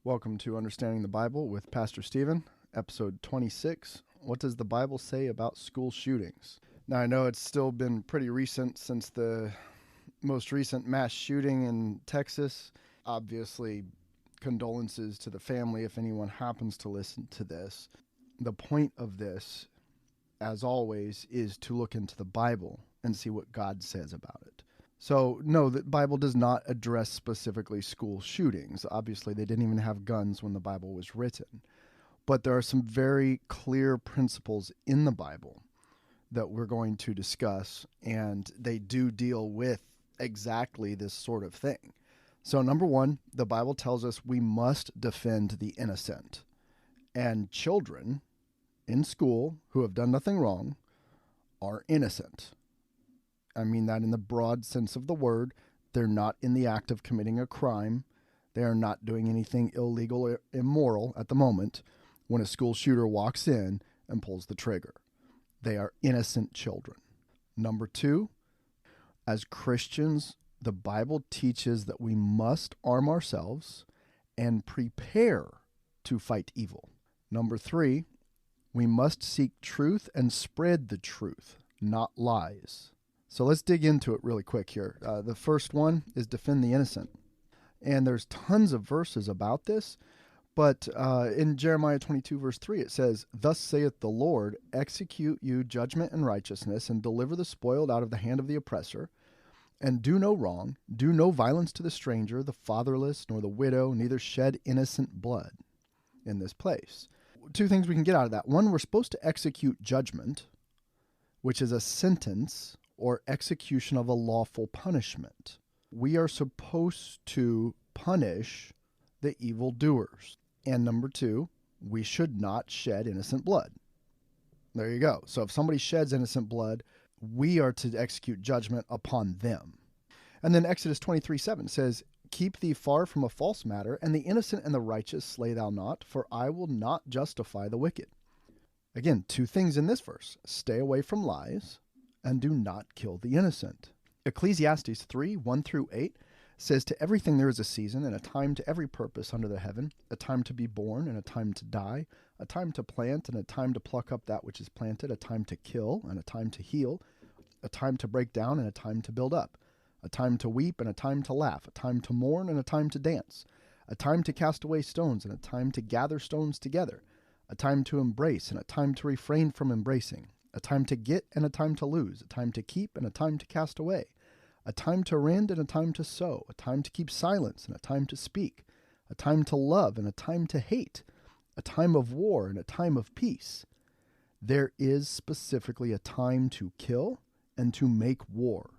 Welcome to Understanding the Bible with Pastor Stephen, episode 26. What does the Bible say about school shootings? Now, I know it's still been pretty recent since the most recent mass shooting in Texas. Obviously, condolences to the family if anyone happens to listen to this. The point of this, as always, is to look into the Bible and see what God says about it. So, no, the Bible does not address specifically school shootings. Obviously, they didn't even have guns when the Bible was written. But there are some very clear principles in the Bible that we're going to discuss, and they do deal with exactly this sort of thing. So, number one, the Bible tells us we must defend the innocent. And children in school who have done nothing wrong are innocent. I mean that in the broad sense of the word. They're not in the act of committing a crime. They are not doing anything illegal or immoral at the moment when a school shooter walks in and pulls the trigger. They are innocent children. Number two, as Christians, the Bible teaches that we must arm ourselves and prepare to fight evil. Number three, we must seek truth and spread the truth, not lies. So let's dig into it really quick here. The first one is defend the innocent. And there's tons of verses about this, but in Jeremiah 22, verse 3, it says, "Thus saith the Lord, execute you judgment and righteousness, and deliver the spoiled out of the hand of the oppressor, and do no wrong, do no violence to the stranger, the fatherless, nor the widow, neither shed innocent blood," in this place. Two things we can get out of that. One, we're supposed to execute judgment, which is a sentence or execution of a lawful punishment. We are supposed to punish the evildoers. And number two, we should not shed innocent blood. There you go. So if somebody sheds innocent blood, we are to execute judgment upon them. And then Exodus 23:7 says, "Keep thee far from a false matter, and the innocent and the righteous slay thou not, for I will not justify the wicked." Again, two things in this verse. Stay away from lies and do not kill the innocent. Ecclesiastes 3:1-8 says, "To everything there is a season, and a time to every purpose under the heaven, a time to be born and a time to die, a time to plant and a time to pluck up that which is planted, a time to kill and a time to heal, a time to break down and a time to build up, a time to weep and a time to laugh, a time to mourn and a time to dance, a time to cast away stones and a time to gather stones together, a time to embrace and a time to refrain from embracing, a time to get and a time to lose, a time to keep and a time to cast away, a time to rend and a time to sow, a time to keep silence and a time to speak, a time to love and a time to hate, a time of war and a time of peace." There is specifically a time to kill and to make war,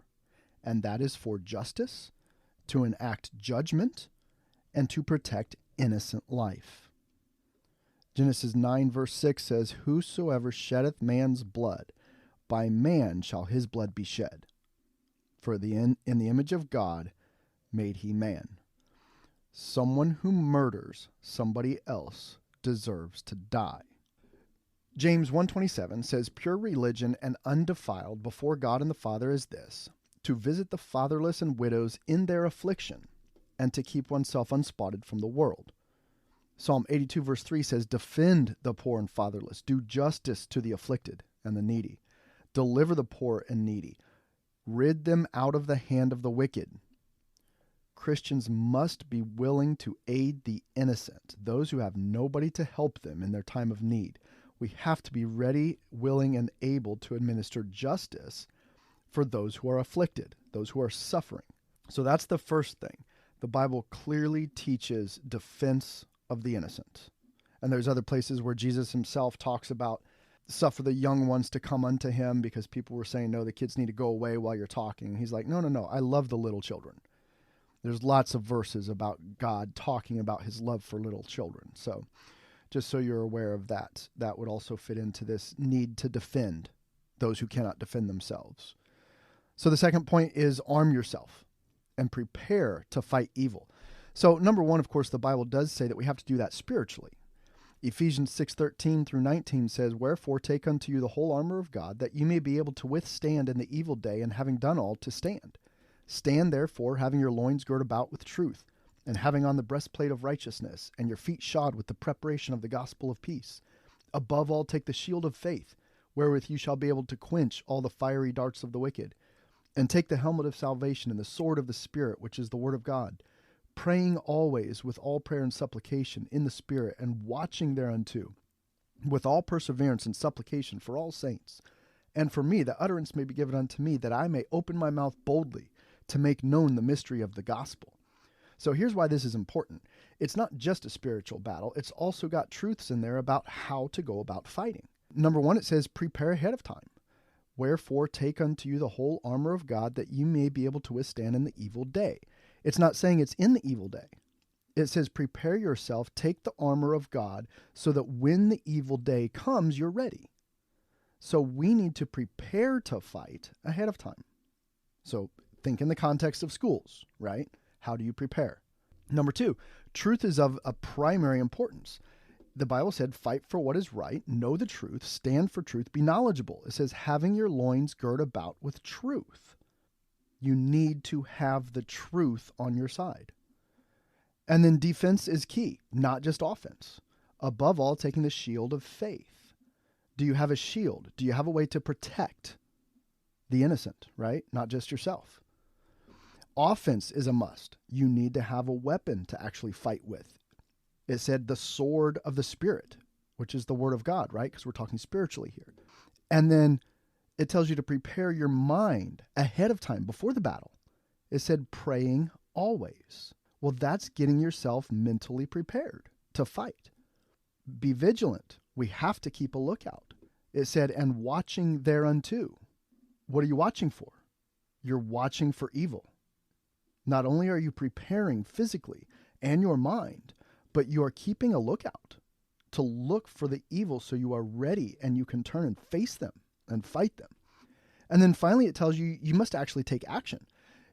and that is for justice, to enact judgment, and to protect innocent life. Genesis 9, verse 6 says, "Whosoever sheddeth man's blood, by man shall his blood be shed. For in the image of God made he man." Someone who murders somebody else deserves to die. James 1:27 says, "Pure religion and undefiled before God and the Father is this, to visit the fatherless and widows in their affliction, and to keep oneself unspotted from the world." Psalm 82, verse 3 says, "Defend the poor and fatherless. Do justice to the afflicted and the needy. Deliver the poor and needy. Rid them out of the hand of the wicked." Christians must be willing to aid the innocent, those who have nobody to help them in their time of need. We have to be ready, willing, and able to administer justice for those who are afflicted, those who are suffering. So that's the first thing. The Bible clearly teaches defense of the innocent. And there's other places where Jesus himself talks about suffer the young ones to come unto him, because people were saying, no, the kids need to go away while you're talking. He's like, no, I love the little children. There's lots of verses about God talking about his love for little children. So just so you're aware of that, that would also fit into this need to defend those who cannot defend themselves. So the second point is arm yourself and prepare to fight evil. So number one, of course, the Bible does say that we have to do that spiritually. Ephesians 6:13-19 says, "Wherefore take unto you the whole armor of God, that you may be able to withstand in the evil day, and having done all, to stand. Stand therefore, having your loins girt about with truth, and having on the breastplate of righteousness, and your feet shod with the preparation of the gospel of peace. Above all, take the shield of faith, wherewith you shall be able to quench all the fiery darts of the wicked. And take the helmet of salvation and the sword of the Spirit, which is the word of God, praying always with all prayer and supplication in the Spirit, and watching thereunto with all perseverance and supplication for all saints. And for me, that utterance may be given unto me, that I may open my mouth boldly to make known the mystery of the gospel. So here's why this is important. It's not just a spiritual battle. It's also got truths in there about how to go about fighting. Number one, it says, prepare ahead of time. Wherefore take unto you the whole armor of God, that you may be able to withstand in the evil day. It's not saying it's in the evil day. It says, prepare yourself, take the armor of God, so that when the evil day comes, you're ready. So we need to prepare to fight ahead of time. So think in the context of schools, right? How do you prepare? Number two, truth is of a primary importance. The Bible said, fight for what is right, know the truth, stand for truth, be knowledgeable. It says, having your loins girt about with truth. You need to have the truth on your side. And then defense is key, not just offense. Above all, taking the shield of faith. Do you have a shield? Do you have a way to protect the innocent, right? Not just yourself. Offense is a must. You need to have a weapon to actually fight with. It said the sword of the Spirit, which is the word of God, right? Because we're talking spiritually here. And then it tells you to prepare your mind ahead of time, before the battle. It said praying always. Well, that's getting yourself mentally prepared to fight. Be vigilant. We have to keep a lookout. It said, and watching thereunto. What are you watching for? You're watching for evil. Not only are you preparing physically and your mind, but you are keeping a lookout to look for the evil so you are ready and you can turn and face them and fight them. And then finally it tells you you must actually take action.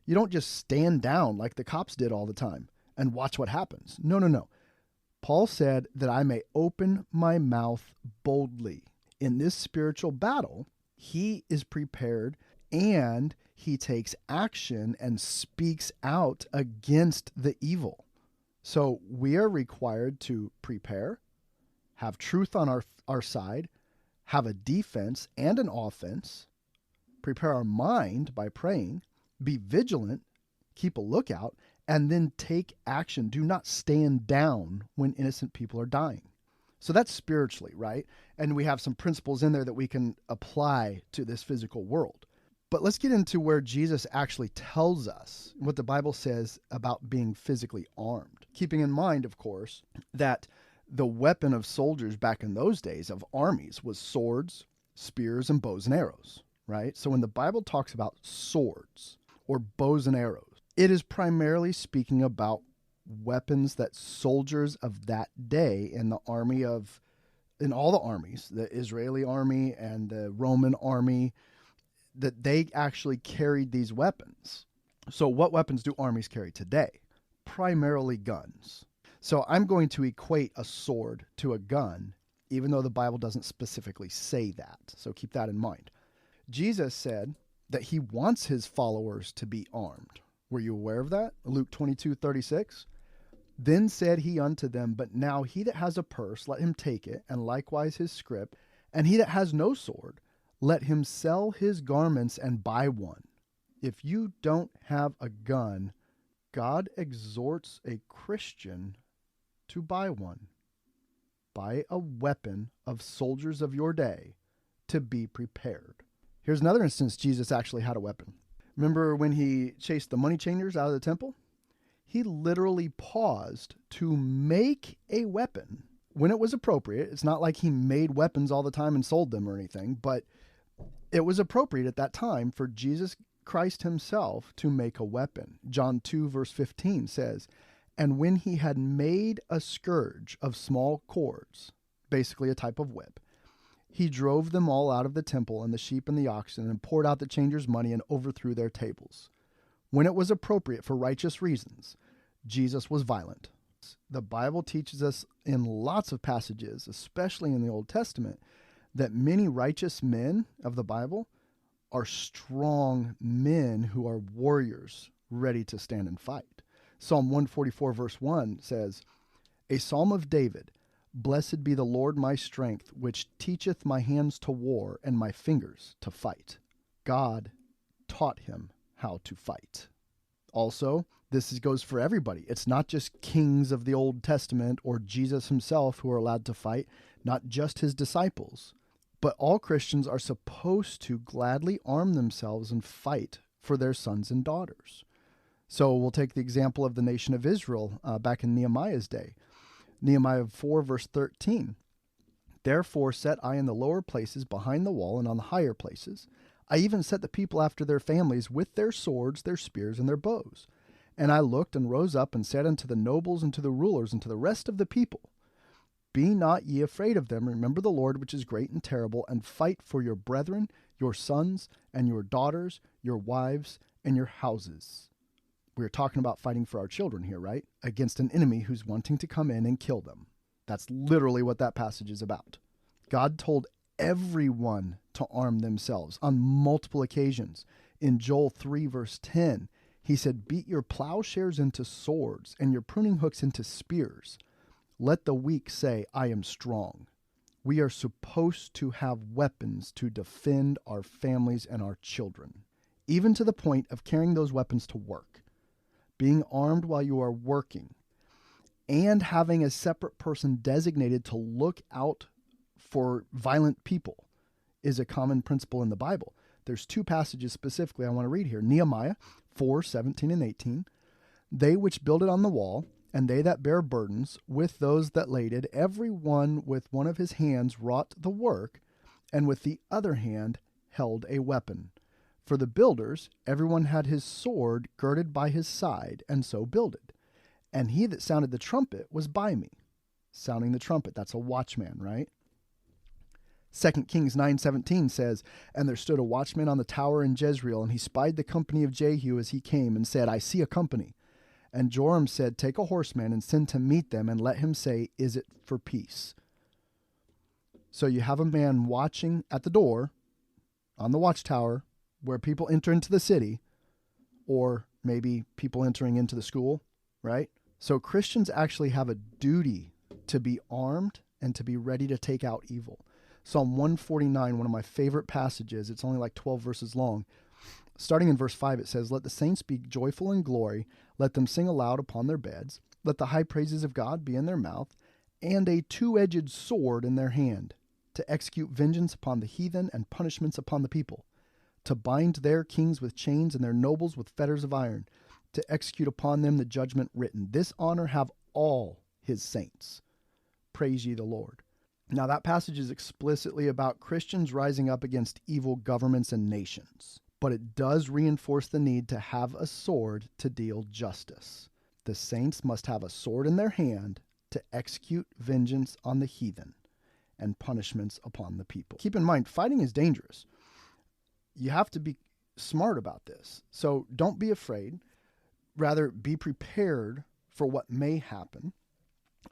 You don't just stand down like the cops did all the time and watch what happens. No. Paul said that I may open my mouth boldly. In this spiritual battle, he is prepared and he takes action and speaks out against the evil. So we are required to prepare, have truth on our side, have a defense and an offense, prepare our mind by praying, be vigilant, keep a lookout, and then take action. Do not stand down when innocent people are dying. So that's spiritually, right? And we have some principles in there that we can apply to this physical world. But let's get into where Jesus actually tells us what the Bible says about being physically armed. Keeping in mind, of course, that the weapon of soldiers back in those days of armies was swords, spears, and bows and arrows, right? So when the Bible talks about swords or bows and arrows, it is primarily speaking about weapons that soldiers of that day in all the armies, the Israeli army and the Roman army, that they actually carried these weapons. So what weapons do armies carry today? Primarily guns. So I'm going to equate a sword to a gun, even though the Bible doesn't specifically say that. So keep that in mind. Jesus said that he wants his followers to be armed. Were you aware of that? Luke 22:36. Then said he unto them, but now he that has a purse, let him take it, and likewise his scrip, and he that has no sword, let him sell his garments and buy one. If you don't have a gun, God exhorts a Christian to buy one. Buy a weapon of soldiers of your day to be prepared. Here's another instance Jesus actually had a weapon. Remember when he chased the money changers out of the temple? He literally paused to make a weapon when it was appropriate. It's not like he made weapons all the time and sold them or anything, but it was appropriate at that time for Jesus Christ himself to make a weapon. John 2 verse 15 says, and when he had made a scourge of small cords, basically a type of whip, he drove them all out of the temple and the sheep and the oxen and poured out the changers' money and overthrew their tables. When it was appropriate for righteous reasons, Jesus was violent. The Bible teaches us in lots of passages, especially in the Old Testament, that many righteous men of the Bible are strong men who are warriors ready to stand and fight. Psalm 144 verse 1 says, a psalm of David, blessed be the Lord my strength, which teacheth my hands to war and my fingers to fight. God taught him how to fight. Also, this goes for everybody. It's not just kings of the Old Testament or Jesus himself who are allowed to fight, not just his disciples. But all Christians are supposed to gladly arm themselves and fight for their sons and daughters. So we'll take the example of the nation of Israel back in Nehemiah's day. Nehemiah 4 verse 13. Therefore set I in the lower places behind the wall and on the higher places. I even set the people after their families with their swords, their spears, and their bows. And I looked and rose up and said unto the nobles and to the rulers and to the rest of the people, be not ye afraid of them. Remember the Lord, which is great and terrible, and fight for your brethren, your sons, and your daughters, your wives, and your houses. We're talking about fighting for our children here, right? Against an enemy who's wanting to come in and kill them. That's literally what that passage is about. God told everyone to arm themselves on multiple occasions. In Joel 3 verse 10, he said, beat your plowshares into swords and your pruning hooks into spears. Let the weak say, I am strong. We are supposed to have weapons to defend our families and our children, even to the point of carrying those weapons to work, being armed while you are working, and having a separate person designated to look out for violent people is a common principle in the Bible. There's two passages specifically I want to read here. Nehemiah 4, 17 and 18. They which builded on the wall, and they that bear burdens, with those that laded, every one with one of his hands wrought the work, and with the other hand held a weapon. For the builders, every one had his sword girded by his side, and so builded. And he that sounded the trumpet was by me. Sounding the trumpet, that's a watchman, right? 2 Kings 9:17 says, and there stood a watchman on the tower in Jezreel, and he spied the company of Jehu as he came, and said, I see a company. And Joram said, take a horseman and send to meet them, and let him say, is it for peace? So you have a man watching at the door on the watchtower where people enter into the city, or maybe people entering into the school, right? So Christians actually have a duty to be armed and to be ready to take out evil. Psalm 149, one of my favorite passages, it's only like 12 verses long. Starting in verse 5, it says, let the saints be joyful in glory. Let them sing aloud upon their beds. Let the high praises of God be in their mouth, and a two-edged sword in their hand, to execute vengeance upon the heathen and punishments upon the people, to bind their kings with chains and their nobles with fetters of iron, to execute upon them the judgment written. This honor have all his saints. Praise ye the Lord. Now that passage is explicitly about Christians rising up against evil governments and nations, but it does reinforce the need to have a sword to deal justice. The saints must have a sword in their hand to execute vengeance on the heathen and punishments upon the people. Keep in mind, fighting is dangerous. You have to be smart about this. So don't be afraid. Rather, be prepared for what may happen.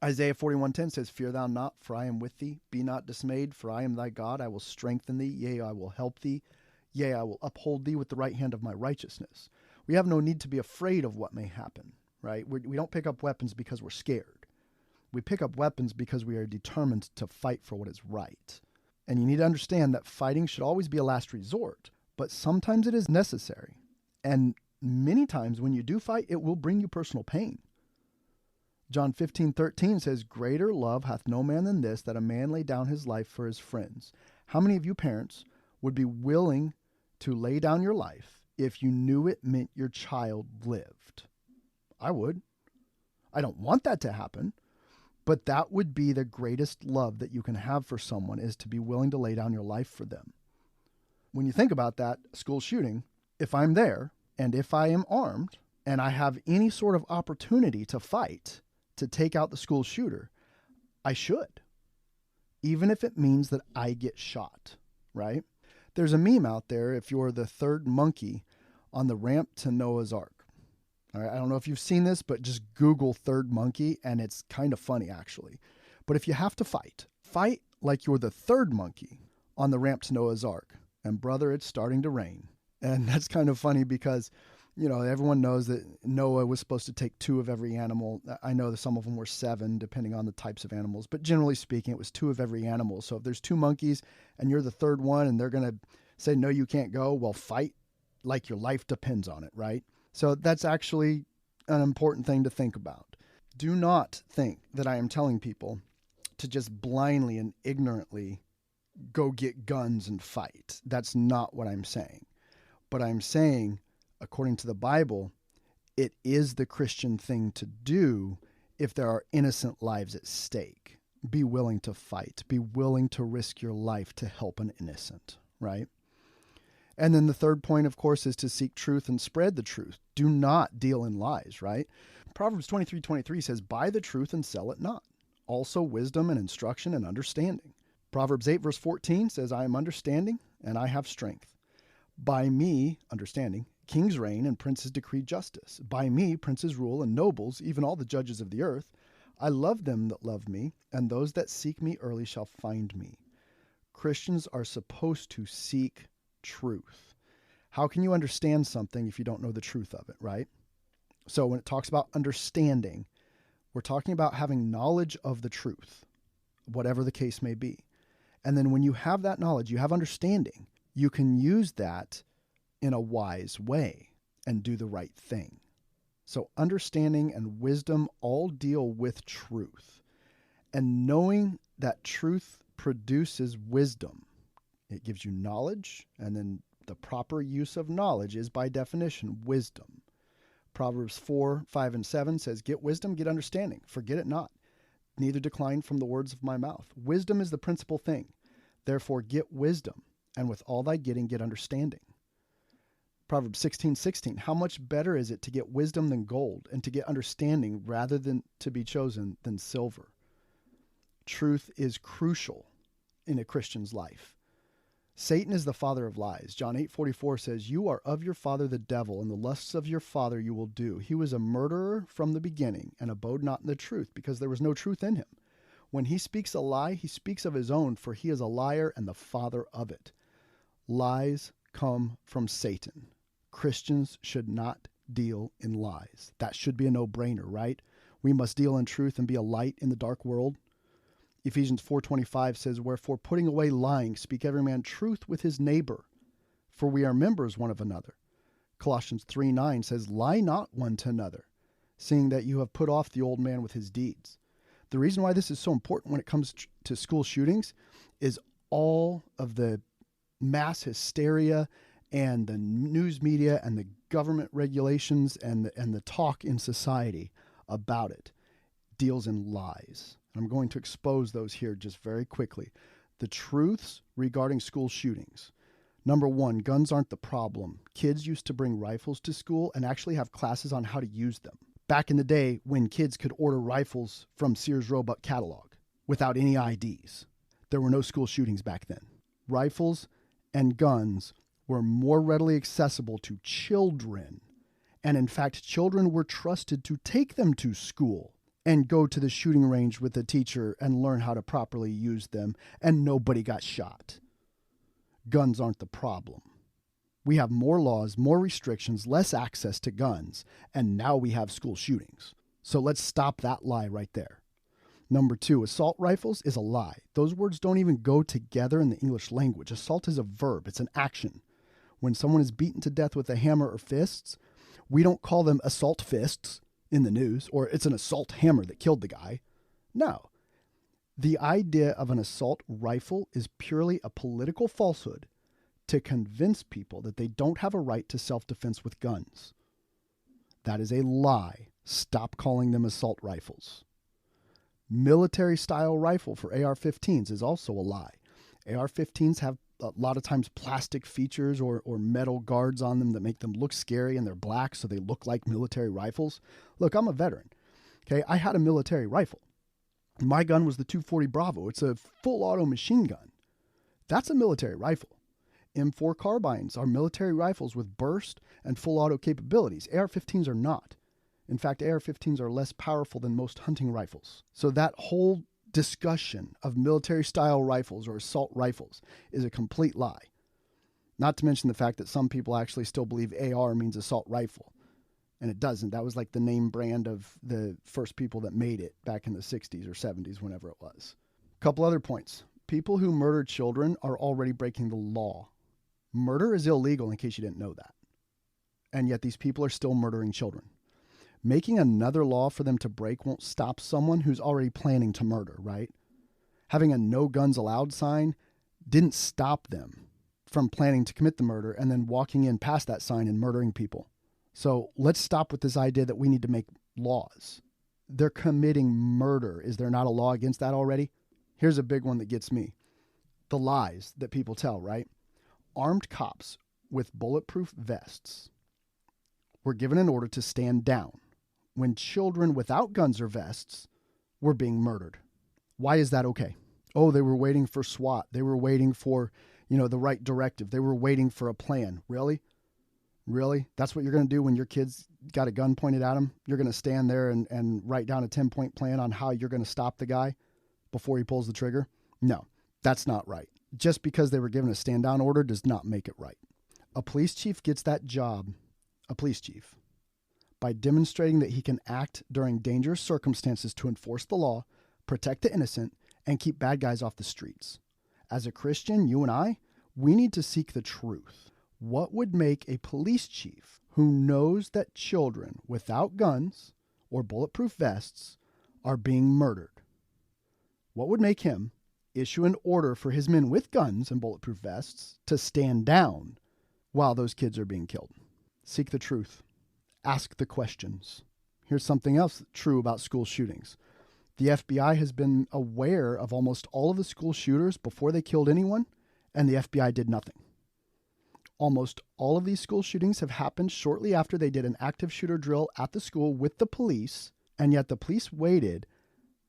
Isaiah 41:10 says, fear thou not, for I am with thee. Be not dismayed, for I am thy God. I will strengthen thee. Yea, I will help thee. Yea, I will uphold thee with the right hand of my righteousness. We have no need to be afraid of what may happen, right? We don't pick up weapons because we're scared. We pick up weapons because we are determined to fight for what is right. And you need to understand that fighting should always be a last resort, but sometimes it is necessary. And many times when you do fight, it will bring you personal pain. John 15:13 says, greater love hath no man than this, that a man lay down his life for his friends. How many of you parents would be willing to lay down your life if you knew it meant your child lived? I would. I don't want that to happen, but that would be the greatest love that you can have for someone, is to be willing to lay down your life for them. When you think about that school shooting, if I'm there and if I am armed and I have any sort of opportunity to fight, to take out the school shooter, I should, even if it means that I get shot, right? There's a meme out there, if you're the third monkey on the ramp to Noah's Ark. All right, I don't know if you've seen this, but just Google third monkey, and it's kind of funny, actually. But if you have to fight like you're the third monkey on the ramp to Noah's Ark. And brother, it's starting to rain. And that's kind of funny because, Everyone knows that Noah was supposed to take 2 of every animal. I know that some of them were 7, depending on the types of animals. But generally speaking, it was 2 of every animal. So if there's 2 monkeys and you're the third one and they're going to say, no, you can't go, well, fight like your life depends on it, right? So that's actually an important thing to think about. Do not think that I am telling people to just blindly and ignorantly go get guns and fight. That's not what I'm saying. But I'm saying, according to the Bible, it is the Christian thing to do if there are innocent lives at stake. Be willing to fight. Be willing to risk your life to help an innocent, right? And then the third point, of course, is to seek truth and spread the truth. Do not deal in lies, right? Proverbs 23:23 says, buy the truth and sell it not. Also wisdom and instruction and understanding. Proverbs 8 verse 14 says, I am understanding and I have strength. By me, understanding, kings reign and princes decree justice. By me, princes rule and nobles, even all the judges of the earth. I love them that love me, and those that seek me early shall find me. Christians are supposed to seek truth. How can you understand something if you don't know the truth of it, right? So when it talks about understanding, we're talking about having knowledge of the truth, whatever the case may be. And then when you have that knowledge, you have understanding, you can use that in a wise way and do the right thing. So understanding and wisdom all deal with truth. And knowing that truth produces wisdom. It gives you knowledge, and then the proper use of knowledge is, by definition, wisdom. Proverbs 4, 5, and 7 says, get wisdom, get understanding. Forget it not, neither decline from the words of my mouth. Wisdom is the principal thing. Therefore get wisdom, and with all thy getting, get understanding. Proverbs 16:16, how much better is it to get wisdom than gold, and to get understanding rather than to be chosen than silver? Truth is crucial in a Christian's life. Satan is the father of lies. John 8:44 says, you are of your father the devil, and the lusts of your father you will do. He was a murderer from the beginning, and abode not in the truth, because there was no truth in him. When he speaks a lie, he speaks of his own, for he is a liar and the father of it. Lies come from Satan. Christians should not deal in lies. That should be a no-brainer, right? We must deal in truth and be a light in the dark world. Ephesians 4:25 says, wherefore putting away lying, speak every man truth with his neighbor, for we are members one of another. Colossians 3:9 says, lie not one to another, seeing that you have put off the old man with his deeds. The reason why this is so important when it comes to school shootings is all of the mass hysteria and the news media and the government regulations and the talk in society about it deals in lies. I'm going to expose those here just very quickly. The truths regarding school shootings. Number 1, guns aren't the problem. Kids used to bring rifles to school and actually have classes on how to use them. Back in the day when kids could order rifles from Sears Roebuck catalog without any IDs. There were no school shootings back then. Rifles and guns were more readily accessible to children. And in fact, children were trusted to take them to school and go to the shooting range with the teacher and learn how to properly use them, and nobody got shot. Guns aren't the problem. We have more laws, more restrictions, less access to guns, and now we have school shootings. So let's stop that lie right there. Number 2, assault rifles is a lie. Those words don't even go together in the English language. Assault is a verb. It's an action. When someone is beaten to death with a hammer or fists, we don't call them assault fists in the news, or it's an assault hammer that killed the guy. No. The idea of an assault rifle is purely a political falsehood to convince people that they don't have a right to self-defense with guns. That is a lie. Stop calling them assault rifles. Military-style rifle for AR-15s is also a lie. AR-15s have a lot of times plastic features or metal guards on them that make them look scary, and they're black so they look like military rifles. Look, I'm a veteran. Okay, I had a military rifle. My gun was the 240 Bravo. It's a full auto machine gun. That's a military rifle. M4 carbines are military rifles with burst and full auto capabilities. AR-15s are not. In fact, AR-15s are less powerful than most hunting rifles. So that whole discussion of military-style rifles or assault rifles is a complete lie. Not to mention the fact that some people actually still believe AR means assault rifle. And it doesn't. That was like the name brand of the first people that made it back in the 60s or 70s, whenever it was. A couple other points. People who murder children are already breaking the law. Murder is illegal, in case you didn't know that. And yet these people are still murdering children. Making another law for them to break won't stop someone who's already planning to murder, right? Having a no guns allowed sign didn't stop them from planning to commit the murder and then walking in past that sign and murdering people. So let's stop with this idea that we need to make laws. They're committing murder. Is there not a law against that already? Here's a big one that gets me. The lies that people tell, right? Armed cops with bulletproof vests were given an order to stand down when children without guns or vests were being murdered. Why is that okay? Oh, they were waiting for SWAT. They were waiting for, the right directive. They were waiting for a plan. Really? Really? That's what you're going to do when your kid's got a gun pointed at him? You're going to stand there and write down a 10-point plan on how you're going to stop the guy before he pulls the trigger? No, that's not right. Just because they were given a stand down order does not make it right. A police chief gets that job, a police chief, by demonstrating that he can act during dangerous circumstances to enforce the law, protect the innocent, and keep bad guys off the streets. As a Christian, you and I, we need to seek the truth. What would make a police chief who knows that children without guns or bulletproof vests are being murdered? What would make him issue an order for his men with guns and bulletproof vests to stand down while those kids are being killed? Seek the truth. Ask the questions. Here's something else true about school shootings. The FBI has been aware of almost all of the school shooters before they killed anyone, and the FBI did nothing. Almost all of these school shootings have happened shortly after they did an active shooter drill at the school with the police, and yet the police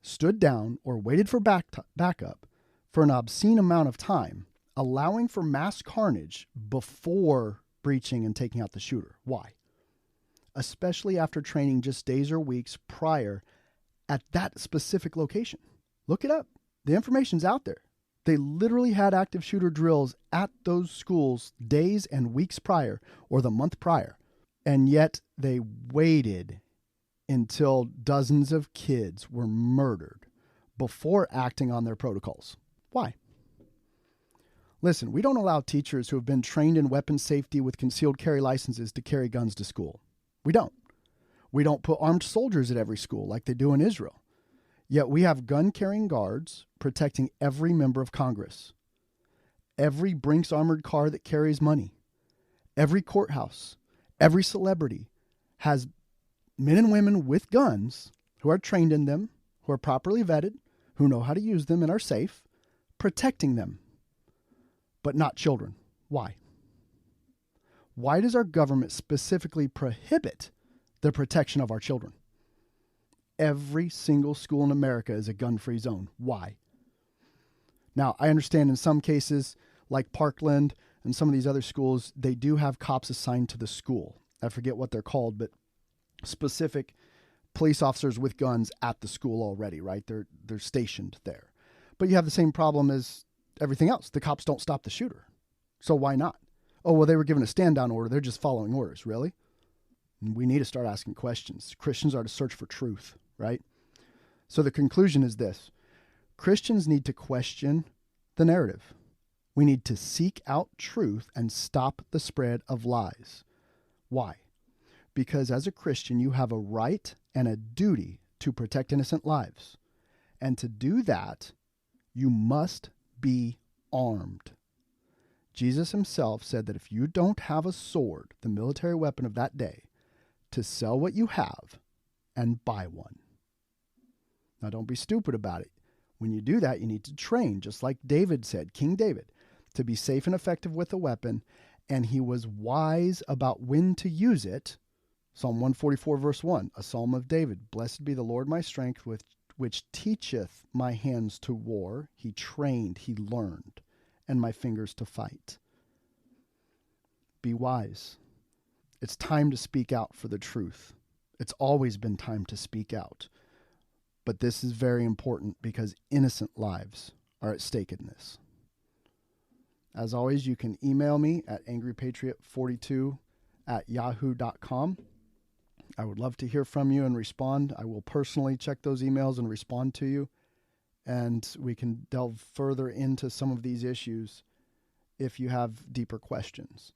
stood down, or waited for backup for an obscene amount of time, allowing for mass carnage before breaching and taking out the shooter. Why? Especially after training just days or weeks prior at that specific location. Look it up. The information's out there. They literally had active shooter drills at those schools days and weeks prior, or the month prior. And yet they waited until dozens of kids were murdered before acting on their protocols. Why? Listen, we don't allow teachers who have been trained in weapon safety with concealed carry licenses to carry guns to school. We don't. We don't put armed soldiers at every school like they do in Israel. Yet we have gun-carrying guards protecting every member of Congress, every Brinks armored car that carries money, every courthouse, every celebrity has men and women with guns who are trained in them, who are properly vetted, who know how to use them and are safe, protecting them, but not children. Why? Why does our government specifically prohibit the protection of our children? Every single school in America is a gun-free zone. Why? Now, I understand in some cases, like Parkland and some of these other schools, they do have cops assigned to the school. I forget what they're called, but specific police officers with guns at the school already, right? They're stationed there. But you have the same problem as everything else. The cops don't stop the shooter. So why not? Oh, well, they were given a stand-down order. They're just following orders. Really? We need to start asking questions. Christians are to search for truth, right? So the conclusion is this. Christians need to question the narrative. We need to seek out truth and stop the spread of lies. Why? Because as a Christian, you have a right and a duty to protect innocent lives. And to do that, you must be armed. Jesus himself said that if you don't have a sword, the military weapon of that day, to sell what you have and buy one. Now, don't be stupid about it. When you do that, you need to train, just like David said, King David, to be safe and effective with a weapon, and he was wise about when to use it. Psalm 144, verse 1, a psalm of David. Blessed be the Lord my strength, which teacheth my hands to war. He trained, he learned, and my fingers to fight. Be wise. It's time to speak out for the truth. It's always been time to speak out. But this is very important because innocent lives are at stake in this. As always, you can email me at angrypatriot42@yahoo.com. I would love to hear from you and respond. I will personally check those emails and respond to you, and we can delve further into some of these issues if you have deeper questions.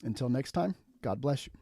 Until next time, God bless you.